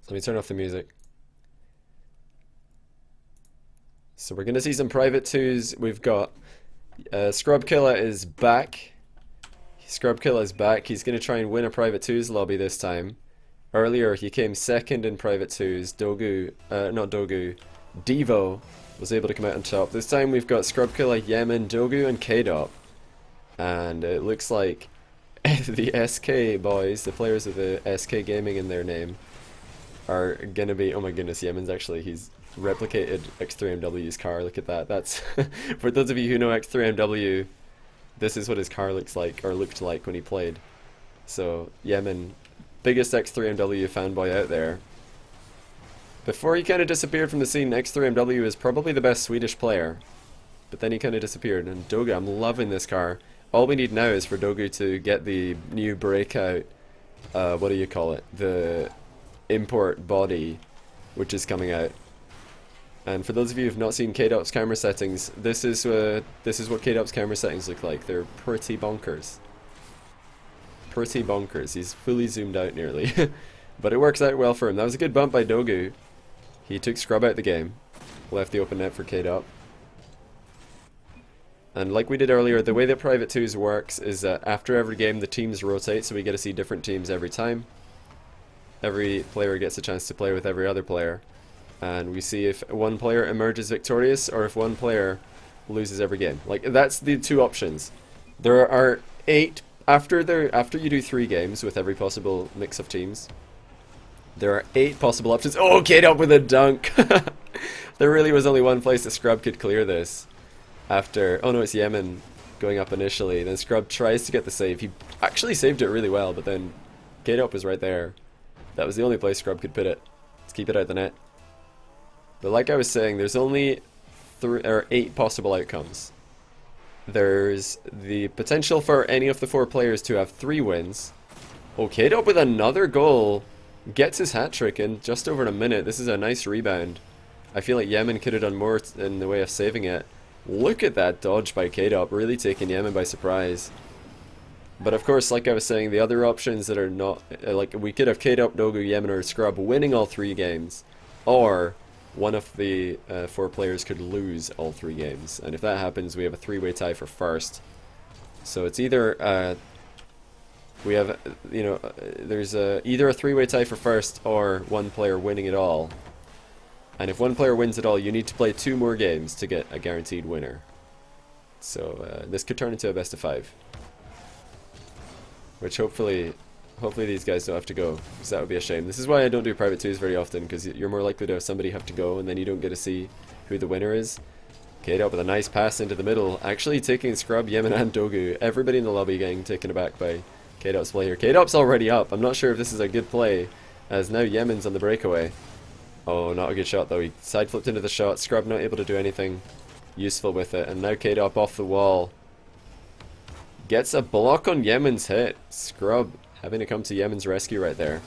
Let me turn off the music. So we're going to see some private twos. We've got Scrub Killa is back. Scrub Killa is back. He's going to try and win a private twos lobby this time. Earlier he came second in private twos. Not Dogu, Devo was able to come out on top. This time we've got Scrub Killa, Yemen, Dogu, and Kaydop. And it looks like the SK boys, the players of the SK Gaming in their name, are gonna be. Oh my goodness, Yemen's he's replicated X3MW's car. Look at that. That's for those of you who know X3MW, this is what his car looks like, or looked like when he played. So Yemen, biggest X3MW fanboy out there. Before he kind of disappeared from the scene, X3MW is probably the best Swedish player, but then he kind of disappeared. And Dogu, I'm loving this car. All we need now is for Dogu to get the new breakout, what do you call it? The import body, which is coming out. And for those of you who've not seen Kaydop's camera settings, this is what Kaydop's camera settings look like. They're pretty bonkers. Pretty bonkers. He's fully zoomed out nearly. But it works out well for him. That was a good bump by Dogu. He took Scrub out the game. Left the open net for Kaydop. And like we did earlier, the way that Private 2s works is that after every game the teams rotate, so we get to see different teams every time. Every player gets a chance to play with every other player. And we see if one player emerges victorious or if one player loses every game. Like, that's the two options. There are 8 after you do 3 games with every possible mix of teams. There are 8 possible options. Oh, Kaydop with a dunk. There really was only one place that Scrub could clear this. After, oh no, it's Yemen going up initially. Then Scrub tries to get the save. He actually saved it really well, but then Kaydop was right there. That was the only place Scrub could put it. Let's keep it out the net. But like I was saying, there's only 8 possible outcomes. There's the potential for any of the 4 players to have 3 wins. Oh, Kaydop with another goal. Gets his hat-trick in just over a minute. This is a nice rebound. I feel like Yemen could have done more in the way of saving it. Look at that dodge by Kaydop, really taking Yemen by surprise. But of course, like I was saying, the other options that are not... like, we could have Kaydop, Dogu, Yemen, or Scrub winning all 3 games. Or one of the 4 players could lose all 3 games. And if that happens, we have a 3-way tie for first. So it's either... we have, there's either a 3-way tie for first or one player winning it all. And if one player wins it all, you need to play 2 more games to get a guaranteed winner. So this could turn into a best of 5. Which hopefully these guys don't have to go, because that would be a shame. This is why I don't do private 2s very often, because you're more likely to have somebody have to go and then you don't get to see who the winner is. Kaydop with a nice pass into the middle, actually taking Scrub, Yemen and Dogu. Everybody in the lobby getting taken aback by Kaydop's play here. Kaydop's already up. I'm not sure if this is a good play, as now Yemen's on the breakaway. Oh, not a good shot though. He side flipped into the shot. Scrub not able to do anything useful with it, and now Kaydop off the wall. Gets a block on Yemen's hit. Scrub having to come to Yemen's rescue right there.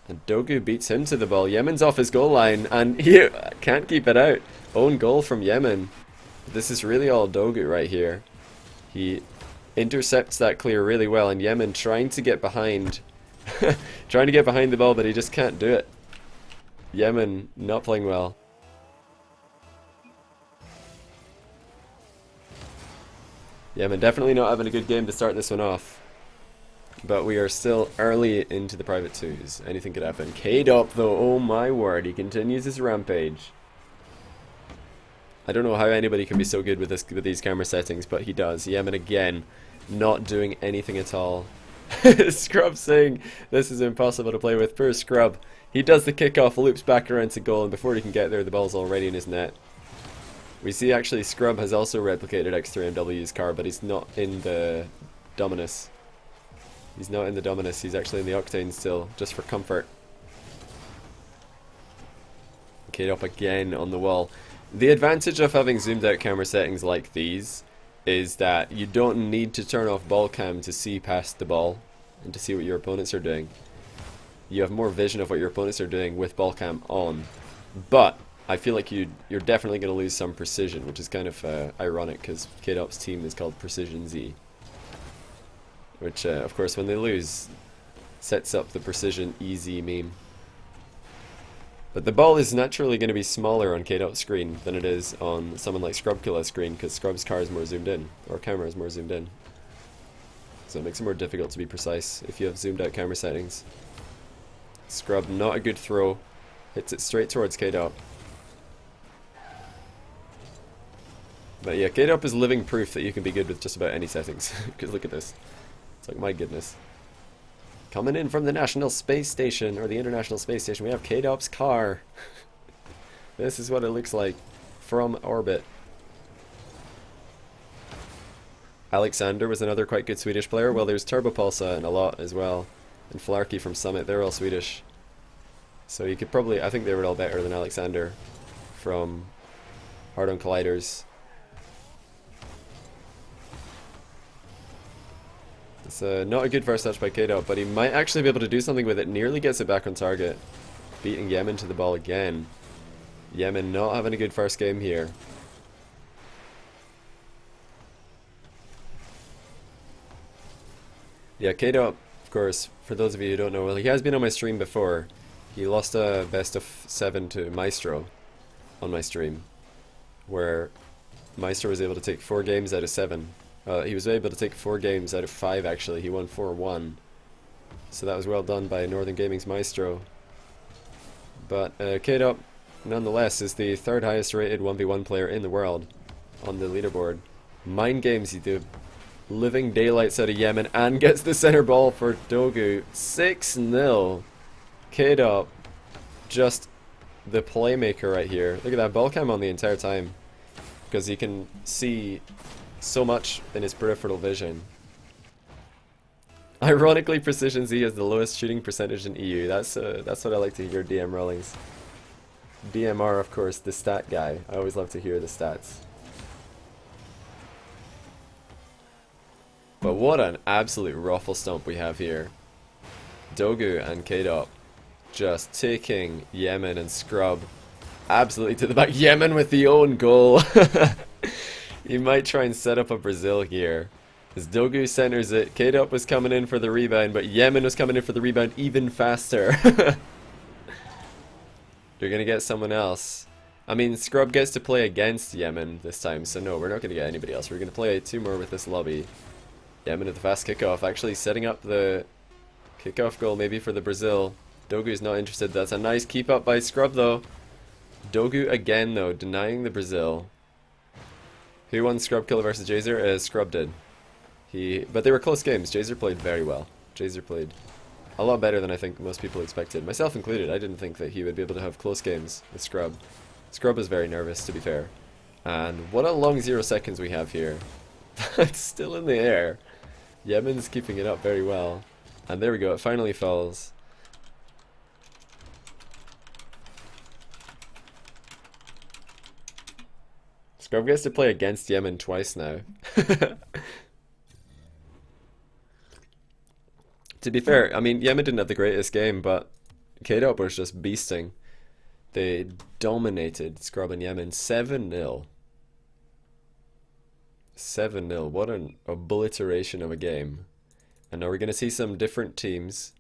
And Dogu beats him to the ball. Yemen's off his goal line, and he can't keep it out. Own goal from Yemen. This is really all Dogu right here. He intercepts that clear really well, and Yemen trying to get behind trying to get behind the ball, but he just can't do it. Yemen not playing well. Yemen definitely not having a good game to start this one off. But we are still early into the private 2s. Anything could happen. Kaydop though, oh my word, he continues his rampage. I don't know how anybody can be so good with these camera settings, but he does. Yemen again, not doing anything at all. Scrub saying this is impossible to play with. Poor Scrub. He does the kickoff, loops back around to goal, and before he can get there, the ball's already in his net. We see actually Scrub has also replicated X3MW's car, but he's not in the Dominus. He's not in the Dominus, he's actually in the Octane still, just for comfort. Kaydop again on the wall. The advantage of having zoomed out camera settings like these is that you don't need to turn off ball cam to see past the ball and to see what your opponents are doing. You have more vision of what your opponents are doing with ball cam on. But I feel like you're definitely going to lose some precision, which is kind of ironic because Kaydop's team is called Precision Z. Which, of course, when they lose, sets up the Precision Easy meme. But the ball is naturally going to be smaller on Kaydop's screen than it is on someone like Killa's screen, because Scrub's car is more zoomed in, or camera is more zoomed in. So it makes it more difficult to be precise if you have zoomed out camera settings. Scrub, not a good throw. Hits it straight towards Kaydop. But yeah, Kaydop is living proof that you can be good with just about any settings. Because look at this. It's like, my goodness. Coming in from the National Space Station, or the International Space Station, we have Kaydop's car. This is what it looks like from orbit. Alexander was another quite good Swedish player. Well, there's Turbopulsa and a lot as well. And Flarky from Summit, they're all Swedish. So you could probably, I think they were all better than Alexander from Hard On Colliders. It's not a good first touch by Kaydop, but he might actually be able to do something with it. Nearly gets it back on target. Beating Yemen to the ball again. Yemen not having a good first game here. Yeah, Kaydop, of course, for those of you who don't know, well, he has been on my stream before. He lost a best of 7 to Maestro on my stream, where Maestro was able to take 4 games out of 7. He was able to take 4 games out of 5, actually. He won 4-1. So that was well done by Northern Gaming's Maestro. But Kaydop, nonetheless, is the 3rd highest rated 1v1 player in the world on the leaderboard. Mind games, he did living daylights out of Yemen and gets the center ball for Dogu. 6-0. Kaydop, just the playmaker right here. Look at that ball cam on the entire time, because he can see so much in his peripheral vision. Ironically, Precision Z has the lowest shooting percentage in EU. That's what I like to hear, DM Rollings. DMR, of course, the stat guy. I always love to hear the stats. But what an absolute ruffle stomp we have here. Dogu and Kaydop just taking Yemen and Scrub absolutely to the back. Yemen with the own goal. He might try and set up a Brazil here. As Dogu centers it, Kaydop was coming in for the rebound, but Yemen was coming in for the rebound even faster. You're going to get someone else. I mean, Scrub gets to play against Yemen this time, so no, we're not going to get anybody else. We're going to play 2 more with this lobby. Yemen at the fast kickoff, actually setting up the kickoff goal maybe for the Brazil. Dogu's not interested. That's a nice keep up by Scrub though. Dogu again though, denying the Brazil. Who won Scrub Killa versus Jazer? Scrub did. But they were close games. Jazer played very well. Jazer played a lot better than I think most people expected. Myself included. I didn't think that he would be able to have close games with Scrub. Scrub was very nervous, to be fair. And what a long 0 seconds we have here. It's still in the air. Yemen's keeping it up very well. And there we go, it finally falls. Scrub gets to play against Yemen twice now. To be fair, I mean, Yemen didn't have the greatest game, but Kaydop was just beasting. They dominated Scrub and Yemen 7-0. 7-0. What an obliteration of a game. And now we're going to see some different teams.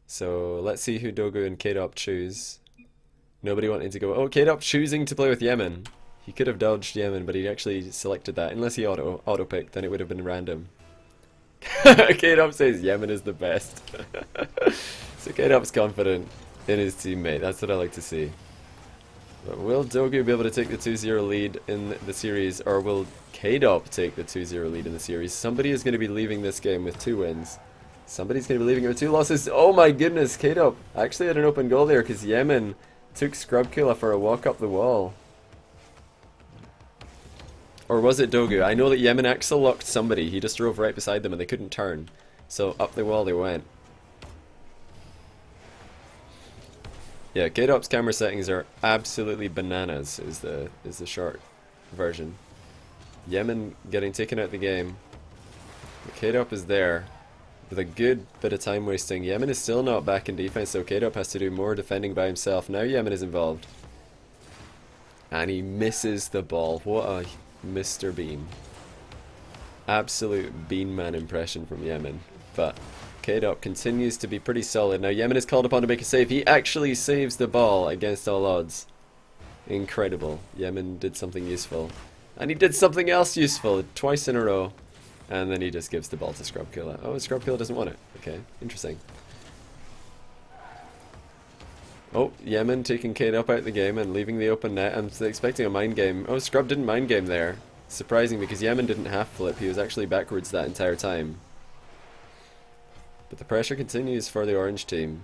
So let's see who Dogu and Kaydop choose. Nobody wanting to go. Oh, Kaydop choosing to play with Yemen. He could have dodged Yemen, but he actually selected that. Unless he auto-picked, then it would have been random. Kaydop says Yemen is the best. So Kaydop's confident in his teammate. That's what I like to see. But will Dogu be able to take the 2-0 lead in the series, or will Kaydop take the 2-0 lead in the series? Somebody is going to be leaving this game with 2 wins. Somebody's going to be leaving it with 2 losses. Oh my goodness, Kaydop actually had an open goal there because Yemen took Scrub Killa for a walk up the wall. Or was it Dogu? I know that Yemen axle locked somebody. He just drove right beside them and they couldn't turn. So up the wall they went. Yeah, Kaydop's camera settings are absolutely bananas is the short version. Yemen getting taken out of the game. Kaydop is there with a good bit of time wasting. Yemen is still not back in defense, so Kaydop has to do more defending by himself. Now Yemen is involved. And he misses the ball. What a Mr. Bean. Absolute Bean Man impression from Yemen. But Kaydop continues to be pretty solid. Now Yemen is called upon to make a save. He actually saves the ball against all odds. Incredible. Yemen did something useful. And he did something else useful twice in a row. And then he just gives the ball to Scrub Killa. Oh, Scrub Killa doesn't want it. Okay, interesting. Oh, Yemen taking Kaydop out of the game and leaving the open net. I'm expecting a mind game. Oh, Scrub didn't mind game there. Surprising because Yemen didn't half flip. He was actually backwards that entire time. But the pressure continues for the orange team.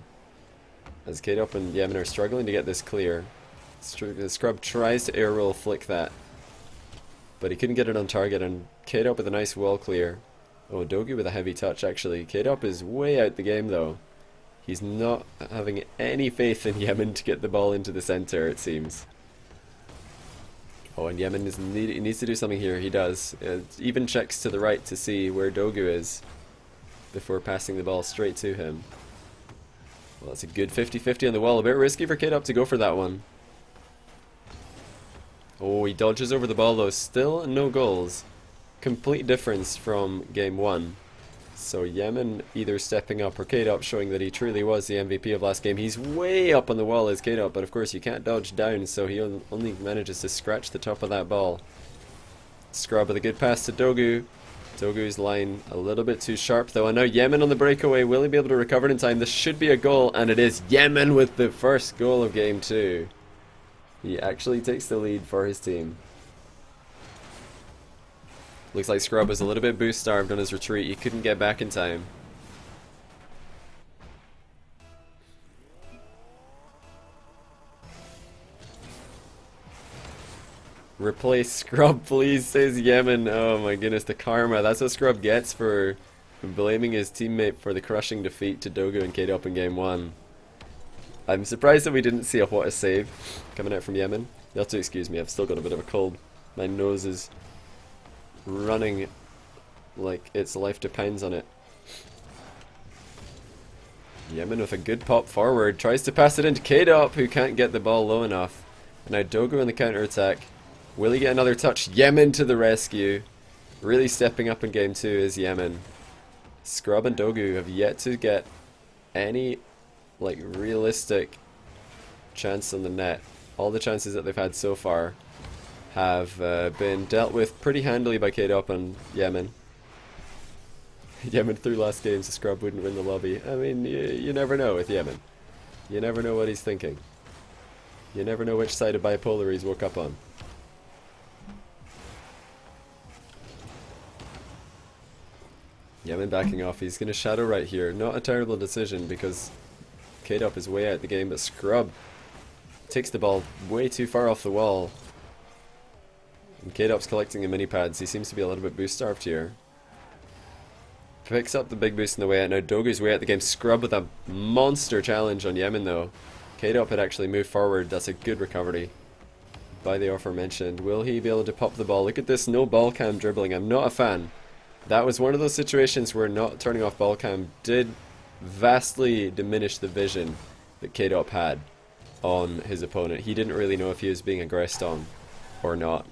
As Kaydop and Yemen are struggling to get this clear. Scrub tries to air roll flick that. But he couldn't get it on target, and Kaydop with a nice wall clear. Oh, Dogu with a heavy touch actually. Kaydop is way out the game though. He's not having any faith in Yemen to get the ball into the center, it seems. Oh, and Yemen needs to do something here. He does. Even checks to the right to see where Dogu is before passing the ball straight to him. Well, that's a good 50-50 on the wall. A bit risky for Kaydop to go for that one. Oh, he dodges over the ball though. Still no goals. Complete difference from game one. So Yemen either stepping up or Kaydop showing that he truly was the MVP of last game. He's way up on the wall as Kaydop, but of course you can't dodge down, so he only manages to scratch the top of that ball. Scrub with a good pass to Dogu. Dogu's line a little bit too sharp though, and now Yemen on the breakaway. Will he be able to recover it in time? This should be a goal, and it is. Yemen with the first goal of game two. He actually takes the lead for his team. Looks like Scrub was a little bit boost starved on his retreat. He couldn't get back in time. Replace Scrub, please, says Yemen. Oh my goodness, the karma. That's what Scrub gets for blaming his teammate for the crushing defeat to Dogu and Kaydop in game one. I'm surprised that we didn't see a what a save coming out from Yemen. You'll have to excuse me, I've still got a bit of a cold. My nose is running like its life depends on it. Yemen with a good pop forward, tries to pass it into Kaydop, who can't get the ball low enough. And now Dogu on the counter attack. Will he get another touch? Yemen to the rescue. Really stepping up in game two is Yemen. Scrub and Dogu have yet to get any like realistic chance on the net. All the chances that they've had so far have been dealt with pretty handily by Kaydop and Yemen. Yemen through last game, so Scrub wouldn't win the lobby. I mean, you never know with Yemen. You never know what he's thinking. You never know which side of bipolar he's woke up on. Yemen backing off. He's going to shadow right here. Not a terrible decision because Kaydop is way out the game, but Scrub takes the ball way too far off the wall. And Kaydop's collecting the mini pads. He seems to be a little bit boost starved here. Picks up the big boost in the way out. Now Dogu's way out the game. Scrub with a monster challenge on Yemen though. Kaydop had actually moved forward. That's a good recovery by the aforementioned. Will he be able to pop the ball? Look at this, no ball cam dribbling. I'm not a fan. That was one of those situations where not turning off ball cam did vastly diminish the vision that Kaydop had on his opponent. He didn't really know if he was being aggressed on or not.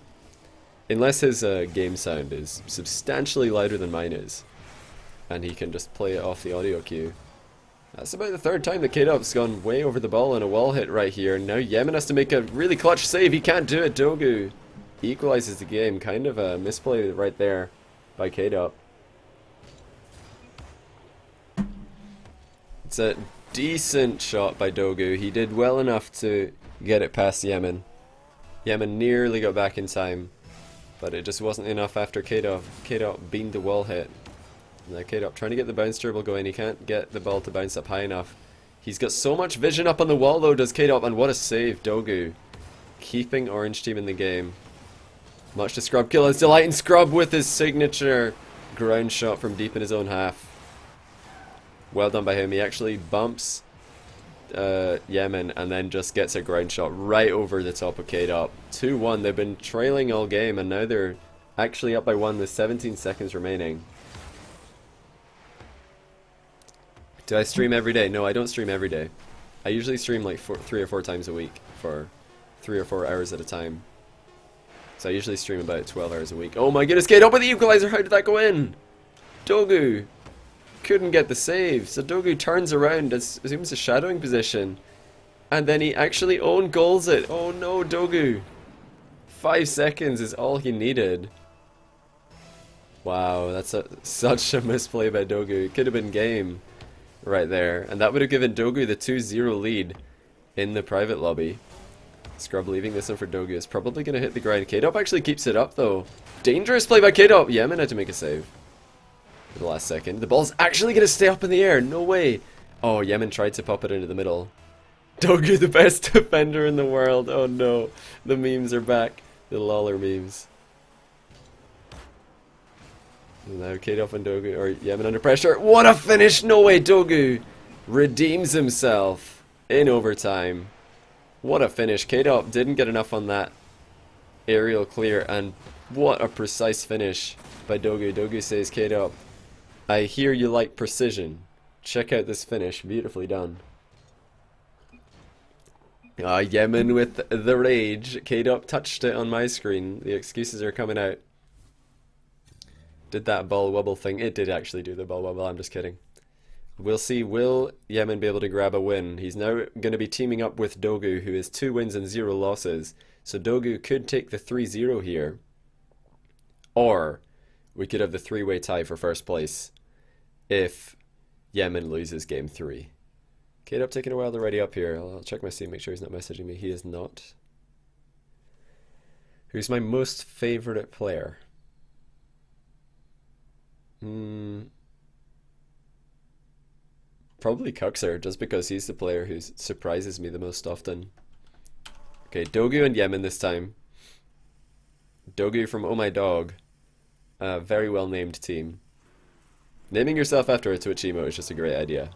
Unless his game sound is substantially louder than mine is, and he can just play it off the audio cue. That's about the third time that Kaydop's gone way over the ball on a wall hit right here. Now Yemen has to make a really clutch save. He can't do it. Dogu equalizes the game. Kind of a misplay right there by Kaydop. It's a decent shot by Dogu. He did well enough to get it past Yemen. Yemen nearly got back in time, but it just wasn't enough after Kaydop beamed the wall hit. Now Kaydop trying to get the bounce dribble going. He can't get the ball to bounce up high enough. He's got so much vision up on the wall though, does Kaydop, and what a save, Dogu. Keeping orange team in the game. Much to Scrub Killa's delight, and Scrub with his signature ground shot from deep in his own half. Well done by him. He actually bumps Yemen and then just gets a ground shot right over the top of Kaydop. 2-1. They've been trailing all game and now they're actually up by 1 with 17 seconds remaining. Do I stream every day? No, I don't stream every day. I usually stream like 3 or 4 times a week for 3 or 4 hours at a time. So I usually stream about 12 hours a week. Oh my goodness, Kaydop with the equalizer! How did that go in? Dogu! couldn't get the save. So Dogu turns around, assumes a shadowing position, and then he actually own goals it. Oh no, Dogu. 5 seconds is all he needed. Wow, that's such a misplay by Dogu. It could have been game right there. And that would have given Dogu the 2-0 lead in the private lobby. Scrub leaving this one for Dogu is probably going to hit the ground. Kaydop actually keeps it up though. Dangerous play by Kaydop. Yemen had to make a save at the last second. The ball's actually going to stay up in the air. No way. Oh, Yemen tried to pop it into the middle. Dogu, the best defender in the world. Oh no. The memes are back. The Lawler memes. And now Kaydop and Dogu, or Yemen under pressure. What a finish! No way, Dogu redeems himself in overtime. What a finish. Kaydop didn't get enough on that aerial clear, and what a precise finish by Dogu. Dogu says, Kaydop, I hear you like precision. Check out this finish. Beautifully done. Yemen with the rage. Kaydop touched it on my screen. The excuses are coming out. Did that ball wobble thing. It did actually do the ball wobble. I'm just kidding. We'll see. Will Yemen be able to grab a win? He's now going to be teaming up with Dogu, who is 2 wins and 0 losses. So Dogu could take the 3-0 here. Or we could have the 3-way tie for first place if Yemen loses game 3. Kaydop taking a while to ready up here. I'll check my Steam, make sure he's not messaging me. He is not. Who's my most favorite player? Probably Cuxer, just because he's the player who surprises me the most often. Okay, Dogu and Yemen this time. Dogu from Oh My Dog. Very well named team. Naming yourself after a Twitch emote is just a great idea.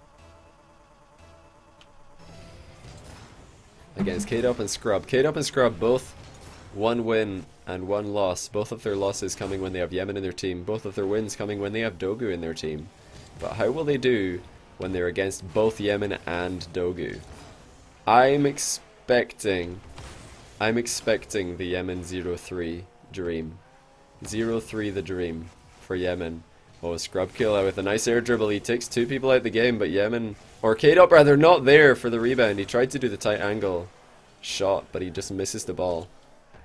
Against Kaydop and Scrub. Kaydop and Scrub both 1 win and 1 loss. Both of their losses coming when they have Yemen in their team. Both of their wins coming when they have Dogu in their team. But how will they do when they're against both Yemen and Dogu? I'm expecting the Yemen 0-3 dream. 0-3 the dream for Yemen. Oh, Scrub Killa with a nice air dribble. He takes 2 people out the game, but Yemen, or Kaydop rather, not there for the rebound. He tried to do the tight angle shot, but he just misses the ball.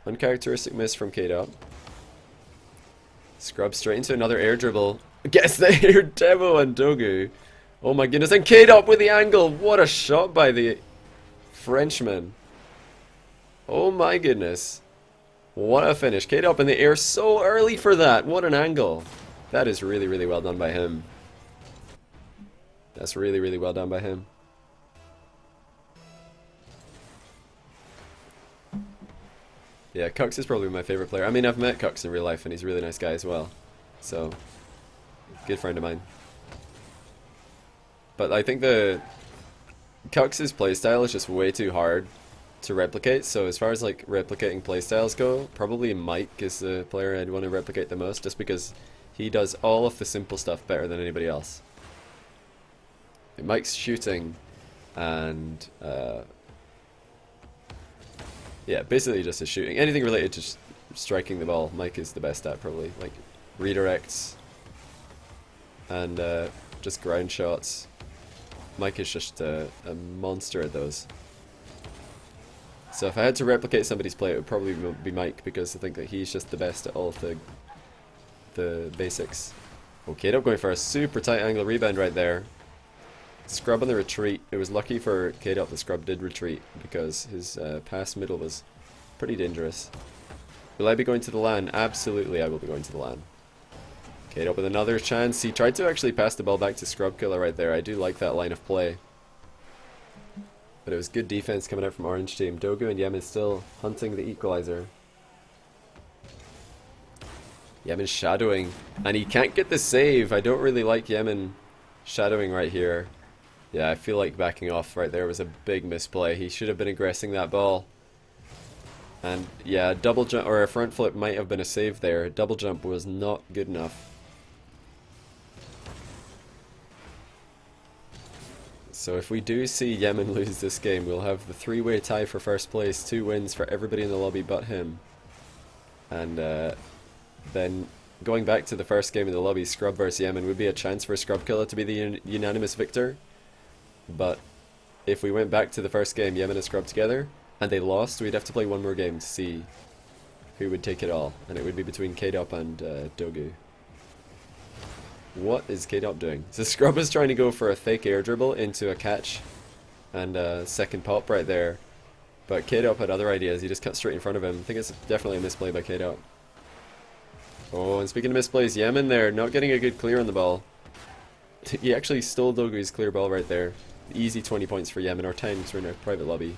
Uncharacteristic miss from Kaydop. Scrub straight into another air dribble. Gets the air demo on Dogu. Oh my goodness, and Kaydop with the angle. What a shot by the Frenchman. Oh my goodness. What a finish. Kaydop in the air so early for that. What an angle. That is really, really well done by him. That's really, really well done by him. Yeah, Cux is probably my favorite player. I mean, I've met Cux in real life, and he's a really nice guy as well. So, good friend of mine. But I think the Cux's playstyle is just way too hard to replicate. So as far as like replicating playstyles go, probably Mike is the player I'd want to replicate the most, just because he does all of the simple stuff better than anybody else. Mike's shooting and yeah, basically just his shooting. Anything related to striking the ball, Mike is the best at, probably. Like redirects and just ground shots. Mike is just a monster at those. So if I had to replicate somebody's play, it would probably be Mike, because I think that he's just the best at all of the basics. Okay, Kaydop going for a super tight angle rebound right there. Scrub on the retreat. It was lucky for Kaydop the Scrub did retreat, because his pass middle was pretty dangerous. Will I be going to the LAN? Absolutely, I will be going to the LAN. Kaydop with another chance. He tried to actually pass the ball back to Scrub Killa right there. I do like that line of play. But it was good defense coming out from Orange team. Dogu and Yemen still hunting the equalizer. Yemen shadowing, and he can't get the save. I don't really like Yemen shadowing right here. Yeah, I feel like backing off right there was a big misplay. He should have been aggressing that ball. And yeah, a double jump or a front flip might have been a save there. Double jump was not good enough. So if we do see Yemen lose this game, we'll have the 3-way tie for first place, 2 wins for everybody in the lobby but him. And then going back to the first game of the lobby, Scrub versus Yemen would be a chance for Scrub Killa to be the unanimous victor. But if we went back to the first game, Yemen and Scrub together, and they lost, we'd have to play one more game to see who would take it all. And it would be between Kaydop and Dogu. What is Kaydop doing? So Scrub is trying to go for a fake air dribble into a catch and a second pop right there. But Kaydop had other ideas. He just cut straight in front of him. I think it's definitely a misplay by Kaydop. Oh, and speaking of misplays, Yemen there, not getting a good clear on the ball. He actually stole Dogu's clear ball right there. Easy 20 points for Yemen, or 10 because we're in a private lobby.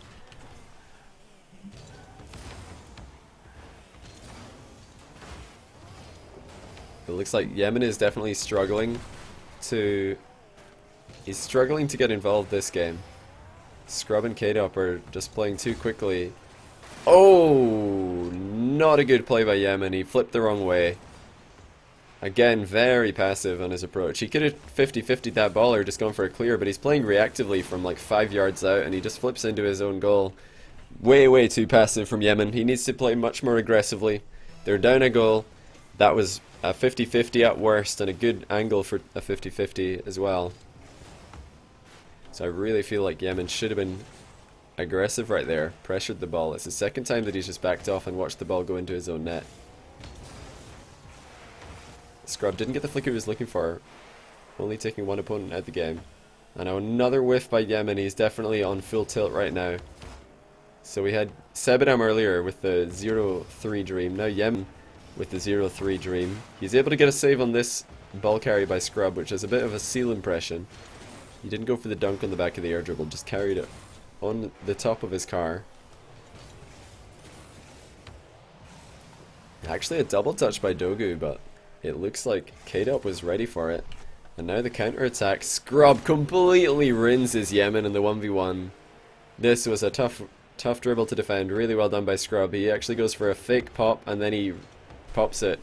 It looks like Yemen is definitely struggling to... He's struggling to get involved this game. Scrub and Kaydop are just playing too quickly. Oh, not a good play by Yemen. He flipped the wrong way. Again, very passive on his approach. He could have 50-50'd that ball or just gone for a clear, but he's playing reactively from like 5 yards out and he just flips into his own goal. Way too passive from Yemen. He needs to play much more aggressively. They're down a goal. That was a 50-50 at worst and a good angle for a 50-50 as well. So I really feel like Yemen should have been aggressive right there. Pressured the ball. It's the second time that he's just backed off and watched the ball go into his own net. Scrub didn't get the flick he was looking for. Only taking one opponent out the game. And now another whiff by Yemen. He's definitely on full tilt right now. So we had Sebedam earlier with the 0-3 dream. Now Yemen with the 0-3 dream. He's able to get a save on this ball carry by Scrub, which is a bit of a seal impression. He didn't go for the dunk on the back of the air dribble, just carried it on the top of his car. Actually a double touch by Dogu, but it looks like Kaydop was ready for it. And now the counter attack. Scrub completely rinses Yemen in the 1v1. This was a tough dribble to defend. Really well done by Scrub. He actually goes for a fake pop and then he pops it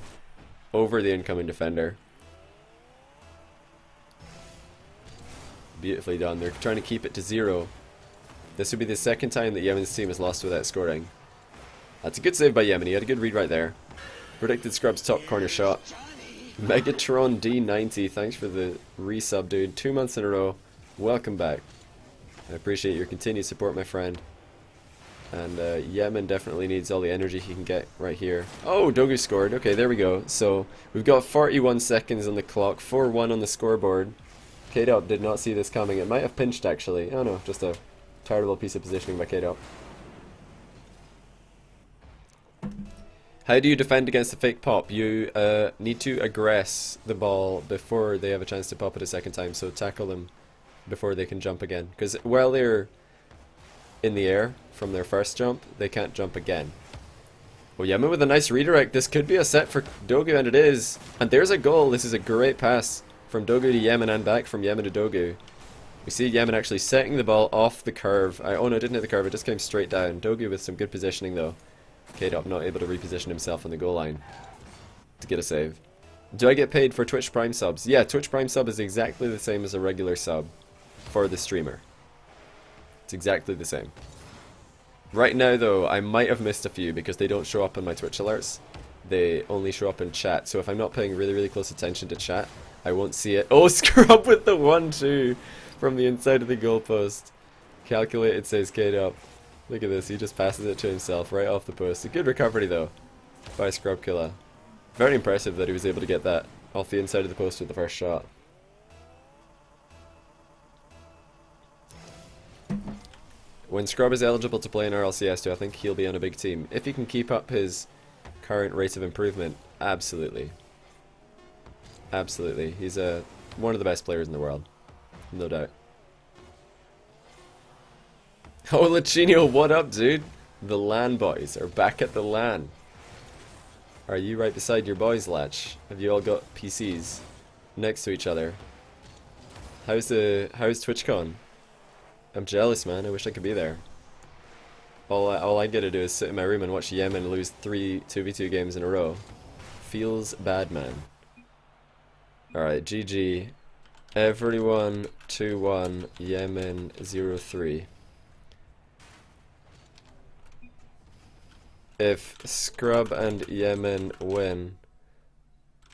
over the incoming defender. Beautifully done. They're trying to keep it to 0. This would be the second time that Yemen's team has lost without scoring. That's a good save by Yemen. He had a good read right there. Predicted Scrub's top corner shot. Megatron D90, thanks for the resub, dude. 2 months in a row. Welcome back. I appreciate your continued support, my friend. And Yemen definitely needs all the energy he can get right here. Oh, Dogu scored. Okay, there we go. So we've got 41 seconds on the clock. 4-1 on the scoreboard. Kaydop did not see this coming. It might have pinched, actually. Oh no, just a terrible piece of positioning by Kaydop. How do you defend against a fake pop? You need to aggress the ball before they have a chance to pop it a second time. So tackle them before they can jump again. Because while they're in the air from their first jump, they can't jump again. Well, Yemen with a nice redirect. This could be a set for Dogu, and it is. And there's a goal. This is a great pass from Dogu to Yemen and back from Yemen to Dogu. We see Yemen actually setting the ball off the curve. Oh no, it didn't hit the curve. It just came straight down. Dogu with some good positioning though. Kaydop not able to reposition himself on the goal line to get a save. Do I get paid for Twitch Prime subs? Yeah, Twitch Prime sub is exactly the same as a regular sub for the streamer. It's exactly the same. Right now though, I might have missed a few because they don't show up in my Twitch alerts. They only show up in chat, so if I'm not paying really close attention to chat, I won't see it. Oh, Scrub with the 1-2 from the inside of the goalpost. Calculated, says Kaydop. Look at this, he just passes it to himself right off the post. A good recovery though by Scrub Killa. Very impressive that he was able to get that off the inside of the post with the first shot. When Scrub is eligible to play in RLCS, do I think he'll be on a big team? If he can keep up his current rate of improvement, absolutely. Absolutely. He's one of the best players in the world. No doubt. Oh, Lachinio, what up, dude? The LAN boys are back at the LAN. Are you right beside your boys, Latch? Have you all got PCs next to each other? How's TwitchCon? I'm jealous, man. I wish I could be there. All I get to do is sit in my room and watch Yemen lose 3 2v2 games in a row. Feels bad, man. Alright, GG. Everyone 2-1, Yemen 0-3. If Scrub and Yemen win,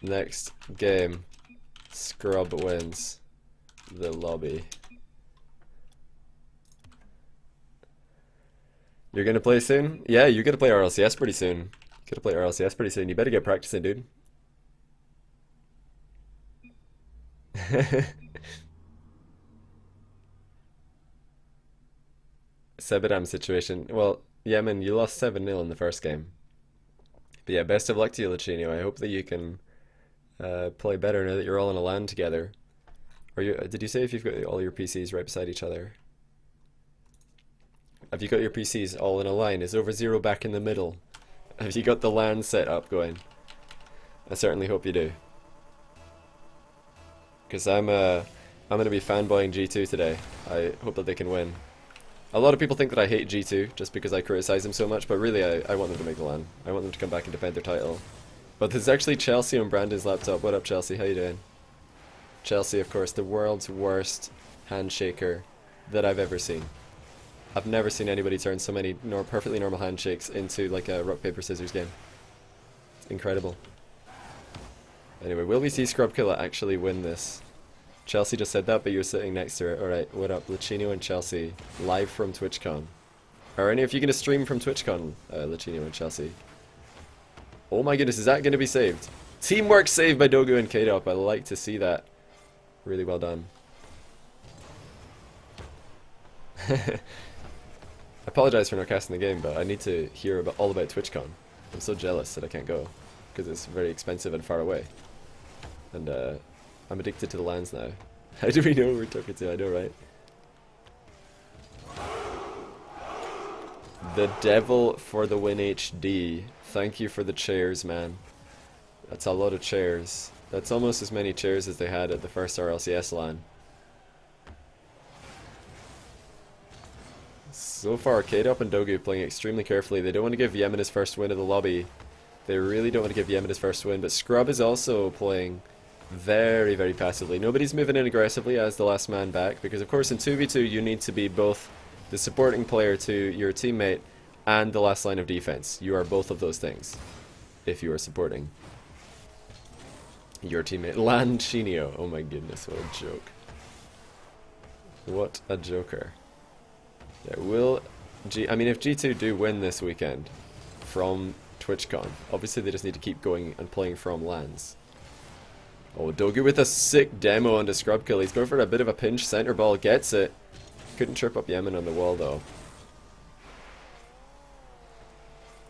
Next game, Scrub wins the lobby. You're gonna play soon? Yeah, you're gonna play RLCS pretty soon. Gonna play RLCS pretty soon. You better get practicing, dude. Sebedam situation. Well, Yemen, you lost 7-0 in the first game. But yeah, best of luck to you, Lachinio. I hope that you can play better now that you're all in a LAN together. Are you? Did you say if you've got all your PCs right beside each other? Have you got your PCs all in a line? Is over zero back in the middle? Have you got the LAN set up going? I certainly hope you do. Because I'm gonna be fanboying G2 today. I hope that they can win. A lot of people think that I hate G2 just because I criticize them so much, but really I want them to make the LAN. I want them to come back and defend their title. But there's actually Chelsea on Brandon's laptop. What up, Chelsea? How you doing? Chelsea, of course, the world's worst handshaker that I've ever seen. I've never seen anybody turn so many perfectly normal handshakes into like a rock, paper, scissors game. It's incredible. Anyway, will we see Scrub Killa actually win this? Chelsea just said that, but you're sitting next to her. Alright, what up? Lachino and Chelsea, live from TwitchCon. Are any of you going to stream from TwitchCon, Lachino and Chelsea? Oh my goodness, is that going to be saved? Teamwork saved by Dogu and Kaydop. I like to see that. Really well done. I apologize for not casting the game, but I need to hear all about TwitchCon. I'm so jealous that I can't go, because it's very expensive and far away. And I'm addicted to the LANs now. How do we know who we're talking to? I know, right? The Devil for the Win HD. Thank you for the chairs, man. That's a lot of chairs. That's almost as many chairs as they had at the first RLCS LAN. So far, Kaydop and Dogu playing extremely carefully. They don't want to give Yemen his first win of the lobby. They really don't want to give Yemen his first win, but Scrub is also playing very, very passively. Nobody's moving in aggressively as the last man back, because of course in 2v2 you need to be both the supporting player to your teammate and the last line of defense. You are both of those things if you are supporting your teammate. Lanchinio. Oh my goodness, what a joke. What a joker. Yeah, I mean, if G2 do win this weekend from TwitchCon, obviously they just need to keep going and playing from LANs. Oh, Dogu with a sick demo onto Scrub Kill. He's going for a bit of a pinch center ball, gets it. Couldn't trip up Yemen on the wall though.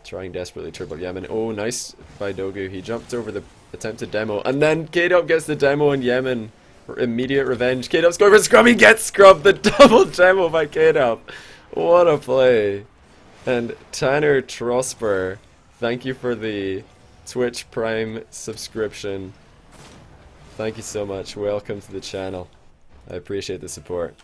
Trying desperately to trip up Yemen. Oh, nice by Dogu. He jumped over the attempted demo, and then Kaydop gets the demo on Yemen. Immediate revenge. Kaydop's going for Scrub. He gets Scrub. The double demo by Kaydop. What a play. And Tanner Trosper, thank you for the Twitch Prime subscription. Thank you so much. Welcome to the channel. I appreciate the support.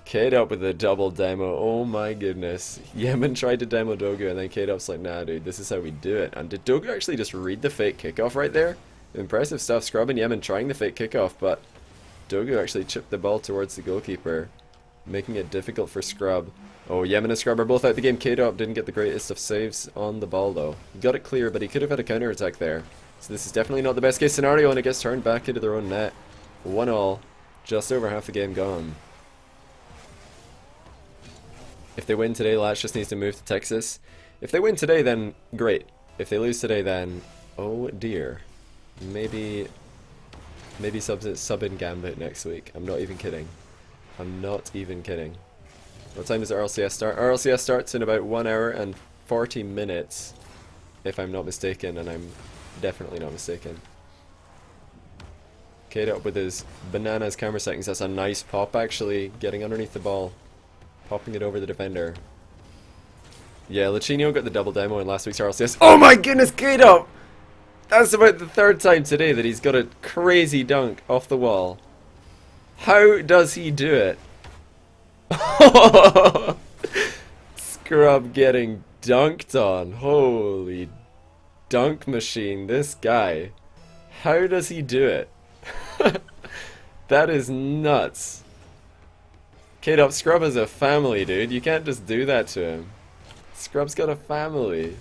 Kaydop with a double demo. Oh my goodness. Yemen tried to demo Dogu, and then Kaydop's like, nah dude, this is how we do it. And did Dogu actually just read the fake kickoff right there? Impressive stuff. Scrub and Yemen trying the fake kickoff, but Dogu actually chipped the ball towards the goalkeeper, making it difficult for Scrub. Oh, Yemen and Scrub are both out the game. Kaydop didn't get the greatest of saves on the ball though. He got it clear, but he could have had a counter attack there. So this is definitely not the best case scenario, and it gets turned back into their own net. 1-all, just over half the game gone. If they win today, Latch just needs to move to Texas. If they win today, then great. If they lose today, then oh dear. Maybe sub in Gambit next week. I'm not even kidding. I'm not even kidding. What time does RLCS start? RLCS starts in about 1 hour and 40 minutes, if I'm not mistaken, and I'm definitely not mistaken. Kaydop with his bananas camera settings. That's a nice pop, actually, getting underneath the ball, popping it over the defender. Yeah, Lachinio got the double demo in last week's RLCS. Oh my goodness, Kaydop! That's about the 3rd time today that he's got a crazy dunk off the wall. How does he do it? Scrub getting dunked on. Holy dunk machine, this guy. How does he do it? That is nuts. Kaydop, Scrub has a family, dude. You can't just do that to him. Scrub's got a family.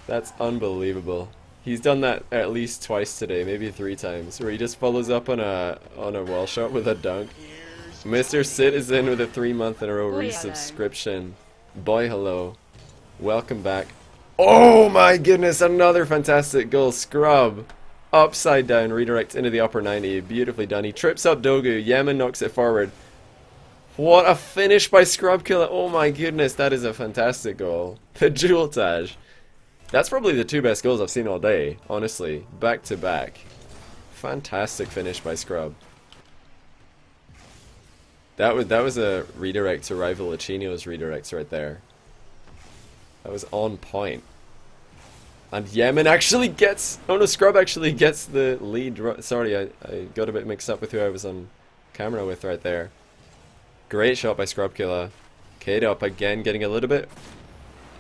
That's unbelievable. He's done that at least twice today, maybe 3 times, where he just follows up on a wall shot with a dunk. Mr. Citizen with a 3-month in a row resubscription. Boy, hello. Welcome back. Oh my goodness, another fantastic goal. Scrub. Upside down, redirect into the upper 90. Beautifully done. He trips up Dogu. Yemen knocks it forward. What a finish by Scrub Killa. Oh my goodness, that is a fantastic goal. The dual Taj. That's probably the 2 best goals I've seen all day, honestly. Back to back. Fantastic finish by Scrub. That was a redirect to rival Achino's redirects right there. That was on point. And Yemen actually gets... Oh no, Scrub actually gets the lead. Sorry, I got a bit mixed up with who I was on camera with right there. Great shot by Scrub Killa. Kaydop again getting a little bit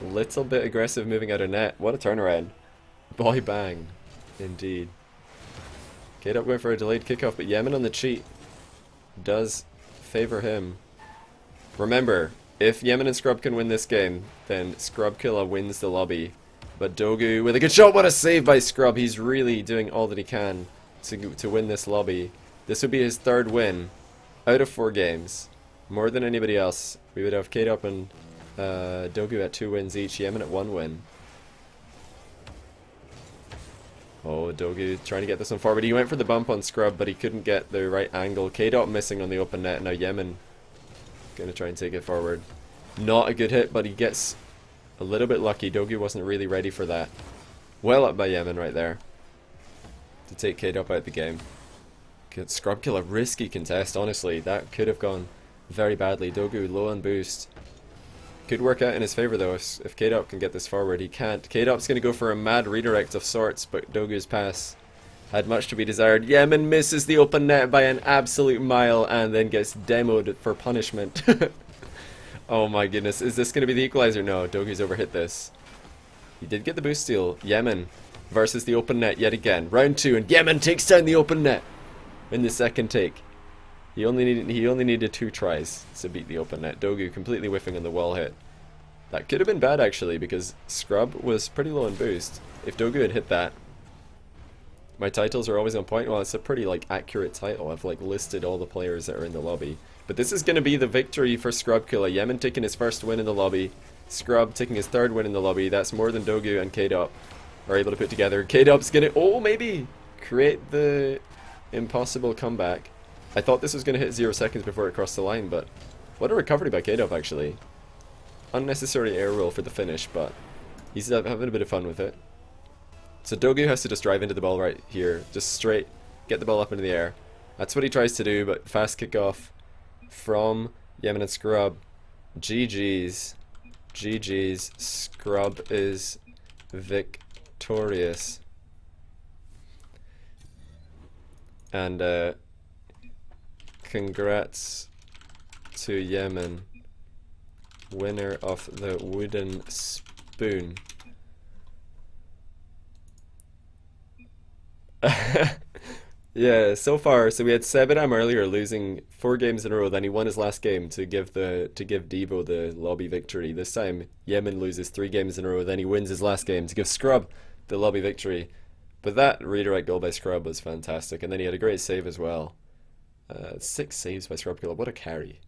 aggressive moving out of net. What a turnaround. Boy bang. Indeed. Kaydop went for a delayed kickoff, but Yemen on the cheat does favor him. Remember, if Yemen and Scrub can win this game, then Scrub Killa wins the lobby. But Dogu with a good shot. What a save by Scrub. He's really doing all that he can to win this lobby. This would be his 3rd win out of 4 games. More than anybody else. We would have Kaydop and Dogu at 2 wins each. Yemen at 1 win. Oh, Dogu trying to get this one forward. He went for the bump on Scrub, but he couldn't get the right angle. Kaydop missing on the open net. Now Yemen gonna try and take it forward. Not a good hit, but he gets a little bit lucky. Dogu wasn't really ready for that. Well up by Yemen right there to take Kaydop out the game. Scrub Killa, risky contest, honestly. That could have gone very badly. Dogu low on boost. Could work out in his favor though if Kaydop can get this forward. He can't. Kaydop's going to go for a mad redirect of sorts, but Dogu's pass had much to be desired. Yemen misses the open net by an absolute mile and then gets demoed for punishment. Oh my goodness, is this going to be the equalizer? No, Dogu's overhit this. He did get the boost steal. Yemen versus the open net yet again. Round 2, and Yemen takes down the open net in the second take. He only needed 2 tries to beat the open net. Dogu completely whiffing on the wall hit. That could have been bad actually, because Scrub was pretty low in boost. If Dogu had hit that. My titles are always on point. Well, it's a pretty accurate title. I've listed all the players that are in the lobby. But this is going to be the victory for Scrub Killa. Yemen taking his 1st win in the lobby. Scrub taking his 3rd win in the lobby. That's more than Dogu and Kaydop are able to put together. Kaydop's going to, maybe create the impossible comeback. I thought this was going to hit 0 seconds before it crossed the line, but what a recovery by Kaydop actually. Unnecessary air roll for the finish, but he's having a bit of fun with it. So Dogu has to just drive into the ball right here. Just straight, get the ball up into the air. That's what he tries to do, but fast kickoff from Yemen and Scrub. GG's. GG's. Scrub is victorious. And congrats to Yemen, winner of the wooden spoon. Yeah, so far, so we had Sebedam earlier losing 4 games in a row, then he won his last game to give Debo the lobby victory. This time Yemen loses 3 games in a row, then he wins his last game to give Scrub the lobby victory. But that redirect goal by Scrub was fantastic, and then he had a great save as well. 6 saves by Scrub Killa. What a carry.